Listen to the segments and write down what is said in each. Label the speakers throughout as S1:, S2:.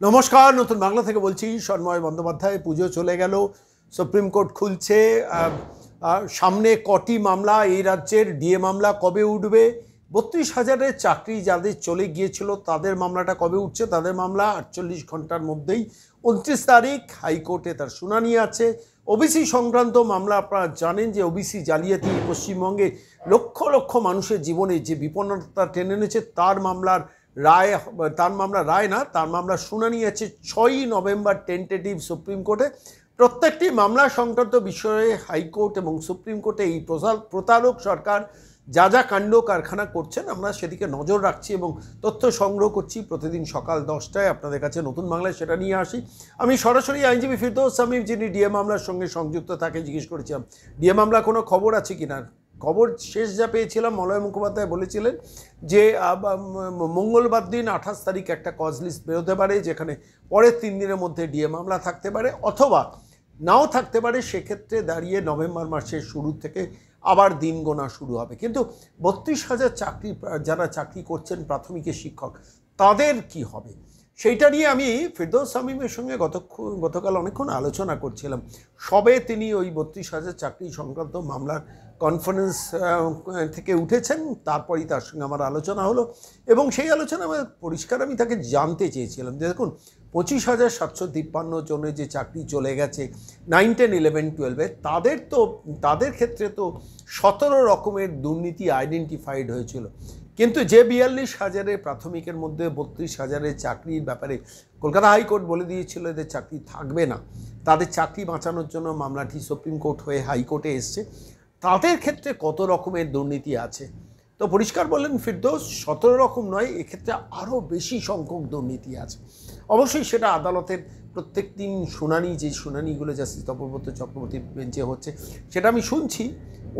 S1: নমস্কার, নতুন বাংলা থেকে বলছি সন্ময় বন্দ্যোপাধ্যায়। পুজো চলে গেল, সুপ্রিম কোর্ট খুলছে। সামনে কটি মামলা এই রাজ্যের? ডিএ মামলা কবে উঠবে? 32,000-এর চাকরি যাদের চলে গিয়েছিল তাদের মামলাটা কবে উঠছে? তাদের মামলা 48 ঘন্টার মধ্যেই 29 তারিখ হাইকোর্টে তার শুনানি আছে। ওবিসি সংক্রান্ত মামলা, আপনারা জানেন যে ওবিসি জালিয়াতি পশ্চিমবঙ্গে লক্ষ লক্ষ মানুষের জীবনে যে বিপন্নতা টেনে এনেছে, তার মামলার রায়, তার মামলার শুনানি আছে 6ই নভেম্বর টেন্টেটিভ সুপ্রিম কোর্টে। প্রত্যেকটি মামলা সংক্রান্ত বিষয়ে হাইকোর্ট এবং সুপ্রিম কোর্টে এই প্রতারক সরকার যা যা কাণ্ড কারখানা করছেন, আমরা সেদিকে নজর রাখছি এবং তথ্য সংগ্রহ করছি। প্রতিদিন সকাল 10টায় আপনাদের কাছে নতুন বাংলায় সেটা নিয়ে আসি। আমি সরাসরি আইনজীবী ফিরদৌস সামিম, যিনি ডিএ মামলার সঙ্গে সংযুক্ত, তাকে জিজ্ঞেস করেছিলাম ডিএ মামলা কোনো খবর আছে কিনা। খবর শেষ যা পেয়েছিলাম, মলয় মুখোপাধ্যায় বলেছিলেন যে মঙ্গলবার দিন 28 তারিখ একটা কজ লিস্ট বেরোতে পারে, যেখানে পরের 3 দিনের মধ্যে ডিএ মামলা থাকতে পারে অথবা নাও থাকতে পারে। সেক্ষেত্রে দাঁড়িয়ে নভেম্বর মাসের শুরু থেকে আবার দিন গোনা শুরু হবে। কিন্তু 32,000 যারা চাকরি করছেন প্রাথমিকের শিক্ষক, তাদের কি হবে সেইটা নিয়ে আমি ফিরদৌস সামিমের সঙ্গে গতকাল অনেকক্ষণ আলোচনা করছিলাম। সবে তিনি ওই 32,000 চাকরি সংক্রান্ত মামলার কনফারেন্স থেকে উঠেছেন, তারপরই তার সঙ্গে আমার আলোচনা হলো এবং সেই আলোচনা আমার পরিষ্কার আমি তাকে জানতে চেয়েছিলাম যে দেখুন, 25,753 জনের যে চাকরি চলে গেছে 9, 10, 11, 12-এ, তাদের ক্ষেত্রে তো 17 রকমের দুর্নীতি আইডেন্টিফাইড হয়েছিল। কিন্তু যে 42,000-এর প্রাথমিকের মধ্যে 32,000-এর চাকরির ব্যাপারে কলকাতা হাইকোর্ট বলে দিয়েছিল এদের চাকরি থাকবে না, তাদের চাকরি বাঁচানোর জন্য মামলাটি সুপ্রিম কোর্ট হয়ে হাইকোর্টে এসছে, তাদের ক্ষেত্রে কত রকমের দুর্নীতি আছে। তো পরিষ্কার বললেন ফিরদৌস, 17 রকম নয়, এক্ষেত্রে আরও বেশি সংখ্যক দুর্নীতি আছে। অবশ্যই সেটা আদালতের প্রত্যেক দিন শুনানি, যে শুনানিগুলো জাস্টিস তপব্রত চক্রবর্তীর বেঞ্চে হচ্ছে, সেটা আমি শুনছি।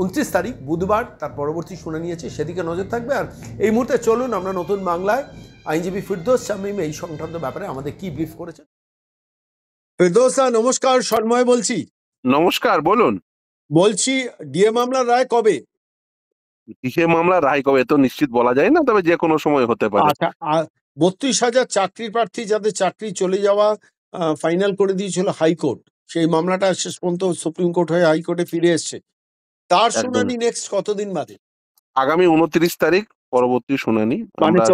S1: 29 তারিখ বুধবার তার পরবর্তী শুনানি আছে, সেদিকে নজর থাকবে। আর এই মুহূর্তে চলুন আমরা নতুন বাংলায় আইনজীবী ফিরদৌস শামীম এই সংক্রান্ত ব্যাপারে আমাদের কি ব্রিফ করেছেন। ফিরদৌস স্যার নমস্কার, সন্ময় বলছি।
S2: নমস্কার, বলুন।
S1: বলছি, ডিএ মামলার রায় কবে?
S2: কিসে মামলা রায় কবে তো নিশ্চিত বলা যায় না, তবে যে কোনো সময় হতে পারে।
S1: আচ্ছা, 32,000 চাকরির প্রার্থী যাদের চাকরি চলে যাওয়া ফাইনাল করে দিয়েছিল হাইকোর্ট, সেই মামলাটা শেষ পর্যন্ত সুপ্রিম কোর্ট হয়ে হাইকোর্টে ফিরে এসছে, তার
S2: একদম
S1: শুনানি নেক্সট কতদিন বাদে?
S2: আগামী 29 তারিখ পরবর্তী শুনানি।
S1: মানে
S2: আমরা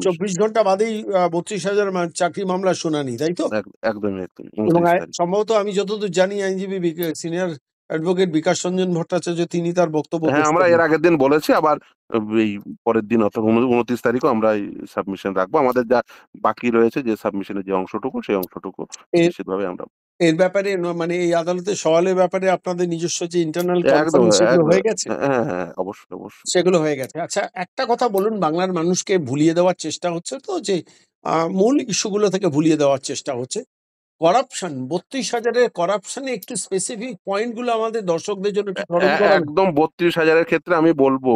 S1: 24 ঘন্টা বাদেই 32,000 চাকরি মামলার শুনানি, তাই তো?
S2: একদম
S1: এবং
S2: 29 তারিখ।
S1: সম্ভবত আমি যতদূর জানি আইনজীবী সিনিয়র অ্যাডভোকেট বিকাশ রঞ্জন ভট্টাচার্য তিনি তার বক্তব্য পেশ
S2: হ্যাঁ, আমরা
S1: করবেন।
S2: এর আগের দিন বলেছি, আবার এই পরের দিন অর্থাৎ 29 তারিখও আমরা এই সাবমিশন রাখবো। আমাদের যা বাকি রয়েছে, যে সাবমিশনের যে অংশটুকু, সেই অংশটুকু
S1: এর
S2: নিশ্চিতভাবে আমরা
S1: এর ব্যাপারে মানে এই আদালতের সওয়ালের ব্যাপারে আপনাদের নিজস্ব যে ইন্টারনাল
S2: একদম
S1: কনফারেন্স, সেগুলো
S2: একদম
S1: হয়ে গেছে?
S2: হ্যাঁ, অবশ্যই।
S1: সেগুলো হয়ে গেছে। আচ্ছা, একটা কথা বলুন, বাংলার মানুষকে ভুলিয়ে দেওয়ার চেষ্টা হচ্ছে তো, যে মূল ইস্যুগুলো থেকে ভুলিয়ে দেওয়ার চেষ্টা হচ্ছে। করাপশন, 32,000-এর করাপশনে একটু স্পেসিফিক পয়েন্টগুলো আমাদের দর্শকদের জন্য একটু স্মরণ করাবেন?
S2: একদম 32,000-এর ক্ষেত্রে আমি বলবো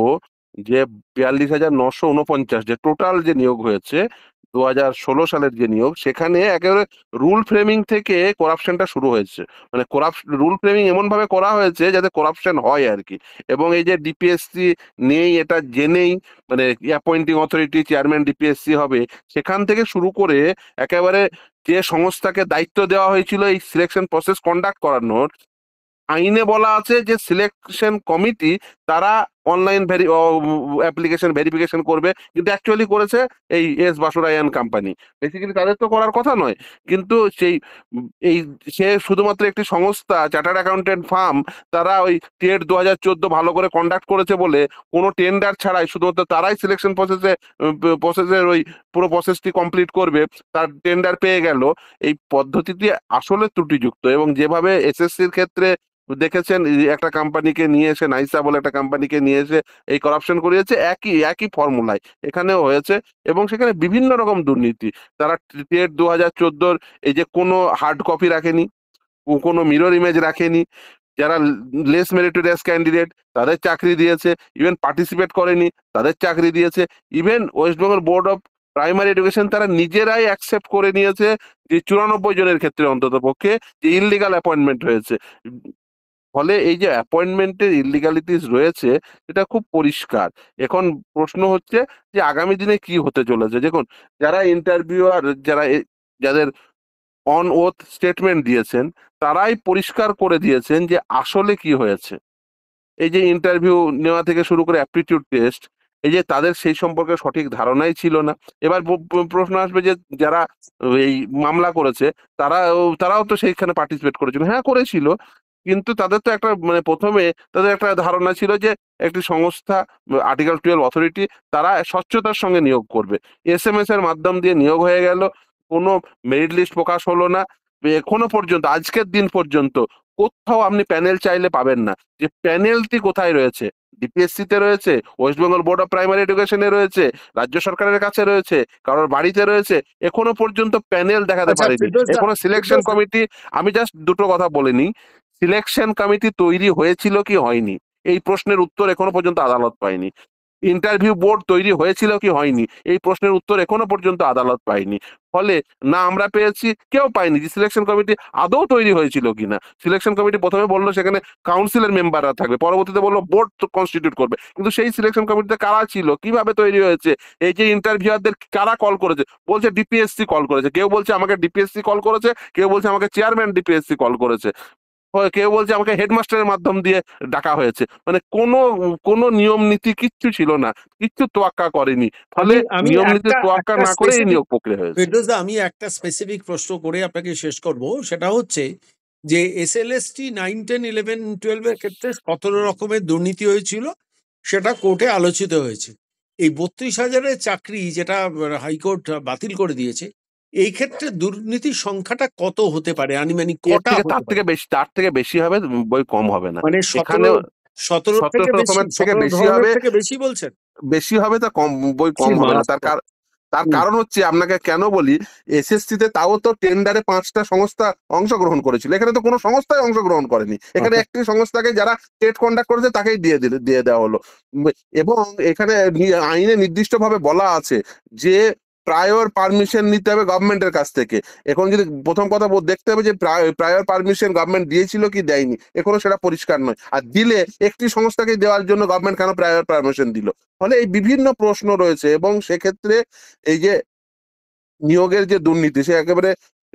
S2: যে 42,949 যে টোটাল যে নিয়োগ হয়েছে 2016 সালের যে নিয়োগ, সেখানে একেবারে রুল ফ্রেমিং থেকে করাপশনটা শুরু হয়েছে। মানে রুল ফ্রেমিং এমন ভাবে করা হয়েছে যাতে করাপশন হয় আর কি। এবং এই যে ডিপিএসসি নেই এটা জেনেই, মানে অ্যাপয়েন্টিং অথরিটি চেয়ারম্যান ডিপিএসসি হবে, সেখান থেকে শুরু করে একেবারে যে সংস্থাকে দায়িত্ব দেওয়া হয়েছিল এই সিলেকশন প্রসেস কন্ডাক্ট করানোর, আইনে বলা আছে যে সিলেকশন কমিটি তারা অনলাইন অ্যাপ্লিকেশন ভেরিফিকেশন করবে, কিন্তু অ্যাকচুয়ালি করেছে এই এস বাসুরায়ান কোম্পানি। বেসিক্যালি তাদের তো করার কথা নয়, কিন্তু এই সে শুধুমাত্র একটি সংস্থা, চার্টার্ড অ্যাকাউন্টেন্ট ফার্ম, তারা ওই টেট 2014 ভালো করে কন্ডাক্ট করেছে বলে কোনো টেন্ডার ছাড়াই শুধুমাত্র তারাই সিলেকশন প্রসেসের ওই পুরো প্রসেসটি কমপ্লিট করবে, তার টেন্ডার পেয়ে গেল। এই পদ্ধতিটি আসলে ত্রুটিযুক্ত। এবং যেভাবে এসএসসির ক্ষেত্রে দেখেছেন, একটা কোম্পানিকে নিয়ে এসে, নাইসা বলে একটা কোম্পানিকে নিয়ে এসে এই করাপশন করিয়েছে, একই ফর্মুলায় এখানেও হয়েছে। এবং সেখানে বিভিন্ন রকম দুর্নীতি। তারা টেট 2014 এই যে কোনো হার্ড কপি রাখেনি, কোনো মিরর ইমেজ রাখেনি, যারা লেস মেরিটোরিয়াস ক্যান্ডিডেট তাদের চাকরি দিয়েছে, ইভেন পার্টিসিপেট করেনি তাদের চাকরি দিয়েছে। Even West Bengal board of primary education তারা নিজেরাই অ্যাকসেপ্ট করে নিয়েছে যে 94 জনের ক্ষেত্রে অন্তত পক্ষে যে ইললিগাল অ্যাপয়েন্টমেন্ট হয়েছে। ফলে এই যে অ্যাপয়েন্টমেন্টের ইললিগালিটিস রয়েছে, এটা খুব পরিষ্কার। এখন প্রশ্ন হচ্ছে যে আগামী দিনে কি হতে চলেছে। দেখুন, যারা ইন্টারভিউয়ার, যারা যাদের অন ওথ স্টেটমেন্ট দিয়েছেন, তারাই পরিষ্কার করে দিয়েছেন যে আসলে কি হয়েছে। এই যে ইন্টারভিউ নেওয়া থেকে শুরু করে অ্যাপটিটিউড টেস্ট, এই যে তাদের সেই সম্পর্কে সঠিক ধারণাই ছিল না। এবার প্রশ্ন আসবে যে যারা এই মামলা করেছে তারাও তো সেইখানে পার্টিসিপেট করেছিল। হ্যাঁ, করেছিল, কিন্তু তাদের তো একটা মানে প্রথমে তাদের একটা ধারণা ছিল যে একটি সংস্থা, আর্টিকেল 12 অথরিটি, তারা স্বচ্ছতার সঙ্গে নিয়োগ করবে। এসএমএস এর মাধ্যম দিয়ে নিয়োগ হয়ে গেল, কোনো মেরিট লিস্ট প্রকাশ হলো না। এখনো পর্যন্ত, আজকের দিন পর্যন্ত কোথাও আপনি প্যানেল চাইলে পাবেন না। যে প্যানেলটি কোথায় রয়েছে? ডিপিএসসি তে রয়েছে, west Bengal board of primary এডুকেশনে রয়েছে, রাজ্য সরকারের কাছে রয়েছে, কারোর বাড়িতে রয়েছে, এখনো পর্যন্ত প্যানেল দেখাতে
S1: আচ্ছা
S2: পারেনি।
S1: ফিরদৌস দা,
S2: এখনো সিলেকশন
S1: ফিরদৌস দা,
S2: কমিটি, আমি জাস্ট দুটো কথা বলে নিই, সিলেকশন কমিটি তৈরি হয়েছিল কি হয়নি, এই প্রশ্নের উত্তর এখনো পর্যন্ত আদালত পায়নি। ইন্টারভিউ বোর্ড তৈরি হয়েছিল কি হয়নি, এই প্রশ্নের উত্তর এখনো পর্যন্ত আদালত পায়নি। ফলে না আমরা পেয়েছি, কেউ পায়নি যে সিলেকশন কমিটি আদৌ তৈরি হয়েছিল কিনা। সিলেকশন কমিটি প্রথমে বললো সেখানে কাউন্সিলের মেম্বাররা থাকবে, পরবর্তীতে বললো বোর্ড কনস্টিটিউট করবে, কিন্তু সেই সিলেকশন কমিটিতে কারা ছিল, কিভাবে তৈরি হয়েছে, এই যে ইন্টারভিউয়ারদের কারা কল করেছে? বলছে ডিপিএসসি কল করেছে, কেউ বলছে আমাকে ডিপিএসসি কল করেছে, কেউ বলছে আমাকে চেয়ারম্যান ডিপিএসসি কল করেছে, কেউ বলছে আমাকে হেডমাস্টারের মাধ্যম দিয়ে ডাকা হয়েছে। মানে কোনো নিয়ম নীতি কিচ্ছু ছিল না, কিচ্ছু তোয়াক্কা করেনি। ফলে
S1: আমি আমি
S2: নিয়ম নীতি
S1: একটা
S2: তোয়াক্কা
S1: একটা
S2: না করে এই
S1: স্পেসিফিক,
S2: নিয়োগ প্রক্রিয়া হয়েছে।
S1: ফিরদৌস দা, আমি একটা স্পেসিফিক প্রশ্ন করে আপনাকে শেষ করব। সেটা হচ্ছে যে এসএলএসটি 9, 10, 11, 12 এর ক্ষেত্রে 17 রকমের দুর্নীতি হয়েছিল, সেটা কোর্টে আলোচিত হয়েছে। এই 32,000-এর চাকরি যেটা হাইকোর্ট বাতিল করে দিয়েছে, এই ক্ষেত্রে দুর্নীতির সংখ্যাটা কত হতে পারে, আনুমানিক
S2: এর
S1: কটা
S2: থেকে
S1: হতে পারে?
S2: তার থেকে বেশি হবে, বই কম হবে না।
S1: মানে
S2: এখানে
S1: 17 থেকে
S2: 17
S1: বেশি,
S2: রকমের থেকে
S1: 17
S2: বেশি
S1: ধরনের
S2: হবে,
S1: থেকে বেশি বলছেন?
S2: বেশি হবে তা কম, বই
S1: কি
S2: কম হবে না।
S1: মারাত্মক!
S2: তার
S1: হুম,
S2: কারণ হচ্ছে, আপনাকে কেন বলি, এসএসসি তে তাও তো টেন্ডারে 5টা সংস্থা অংশগ্রহণ করেছিল, এখানে তো কোনো সংস্থাই অংশগ্রহণ করেনি। এখানে
S1: আচ্ছা,
S2: একটি সংস্থাকে, যারা টেট কন্ডাক্ট করেছে তাকেই দিয়ে দেওয়া হলো। উম, এবং এখানে আইনে নির্দিষ্টভাবে বলা আছে যে প্রায়র পারমিশন নিতে হবে গভর্নমেন্টের কাছ থেকে। এখন যদি প্রথম কথা দেখতে হবে যে প্রায়র পারমিশন গভর্নমেন্ট দিয়েছিল কি দেয়নি, এখনো সেটা পরিষ্কার নয়। আর দিলে একটি সংস্থাকে দেওয়ার জন্য গভর্নমেন্ট কেন প্রায়র পারমিশন দিল? ফলে এই বিভিন্ন প্রশ্ন রয়েছে, এবং সেক্ষেত্রে এই যে নিয়োগের যে দুর্নীতি, সে একেবারে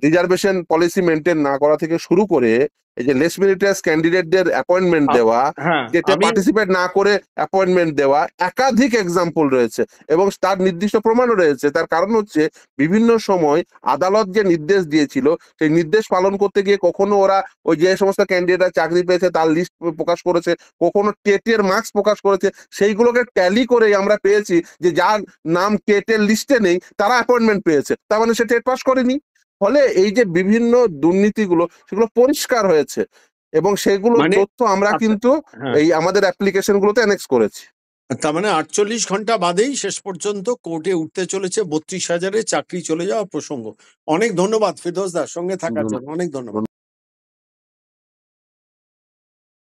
S2: রিজার্ভেশন পলিসি মেনটেন না করা থেকে শুরু করে এই যে লেস মেরিটাস ক্যান্ডিডেটদের অ্যাপয়েন্টমেন্ট দেওয়া,
S1: হ্যাঁ,
S2: যেটা
S1: আমি
S2: পার্টিসিপেট না করে অ্যাপয়েন্টমেন্ট দেওয়া, একাধিক এক্সাম্পল রয়েছে এবং তার নির্দিষ্ট প্রমাণও রয়েছে। তার কারণ হচ্ছে বিভিন্ন সময় আদালত যে নির্দেশ দিয়েছিল, সেই নির্দেশ পালন করতে গিয়ে কখনো ওরা ওই যে সমস্ত ক্যান্ডিডেটরা চাকরি পেয়েছে তার লিস্ট প্রকাশ করেছে, কখনো টেটের মার্কস প্রকাশ করেছে, সেইগুলোকে ট্যালি করেই আমরা পেয়েছি যে যার নাম টেটের লিস্টে নেই তারা অ্যাপয়েন্টমেন্ট পেয়েছে, তার মানে সে টেট পাস করেনি। ফলে এই যে বিভিন্ন দুর্নীতিগুলো, সেগুলো পরিষ্কার হয়েছে এবং সেগুলোর
S1: মানে
S2: তথ্য আমরা
S1: আচ্ছা,
S2: কিন্তু
S1: হ্যাঁ,
S2: এই আমাদের অ্যাপ্লিকেশন গুলোতে অ্যানেক্স করেছি।
S1: তার মানে 48 ঘন্টা বাদেই শেষ পর্যন্ত কোর্টে উঠতে চলেছে 32,000-এর চাকরি চলে যাওয়ার প্রসঙ্গ। অনেক ধন্যবাদ ফিরদৌস দার সঙ্গে থাকার জন্য, অনেক ধন্যবাদ।